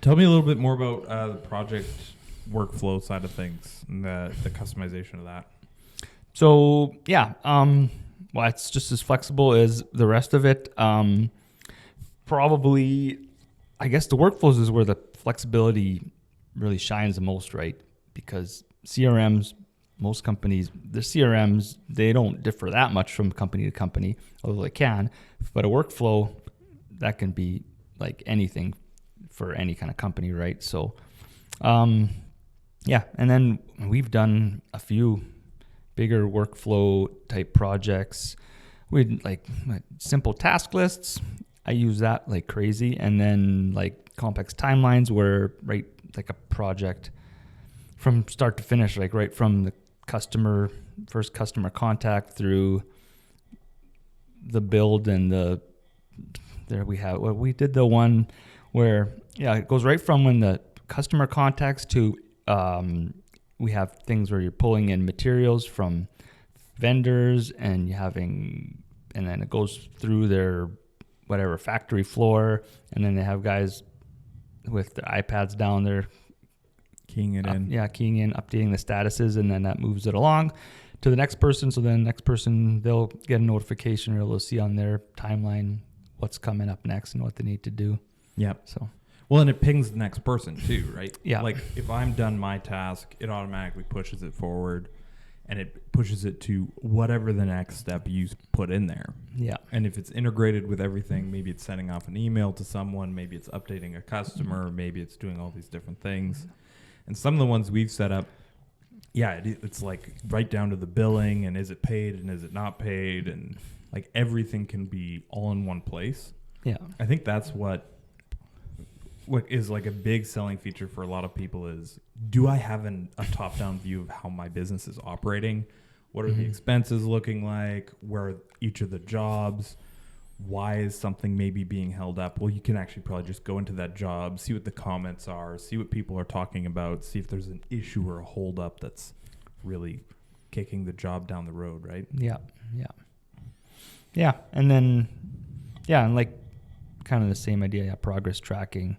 Tell me a little bit more about the project workflow side of things and the customization of that. So yeah, well, it's just as flexible as the rest of it. Probably, I guess the workflows is where the flexibility really shines the most, right? Because CRMs, most companies, their CRMs, they don't differ that much from company to company, although they can. But a workflow, that can be like anything for any kind of company, right? So, yeah, and then we've done a few bigger workflow type projects. We'd like simple task lists. I use that like crazy. And then like complex timelines where, right, like a project from start to finish, like right from the first customer contact through the build and we did the one where, yeah, it goes right from when the customer contacts to, we have things where you're pulling in materials from vendors and and then it goes through their whatever factory floor, and then they have guys with their iPads down there Keying it in. Yeah, keying in, updating the statuses, and then that moves it along to the next person. So then the next person, they'll get a notification or they'll see on their timeline what's coming up next and what they need to do. Yep. So, well, and it pings the next person too, right? Yeah. Like if I'm done my task, it automatically pushes it forward and it pushes it to whatever the next step you put in there. yeah. And if it's integrated with everything, maybe it's sending off an email to someone, maybe it's updating a customer, maybe it's doing all these different things. And some of the ones we've set up, yeah, it's like right down to the billing and is it paid and is it not paid, and like everything can be all in one place. Yeah. I think that's what is like a big selling feature for a lot of people is, do I have a top-down view of how my business is operating? What are the expenses looking like? Where are each of the jobs? Why is something maybe being held up? Well, you can actually probably just go into that job, see what the comments are, see what people are talking about, see if there's an issue or a holdup that's really kicking the job down the road, right? Yeah. Yeah. Yeah. And then, yeah, and like kind of the same idea, progress tracking.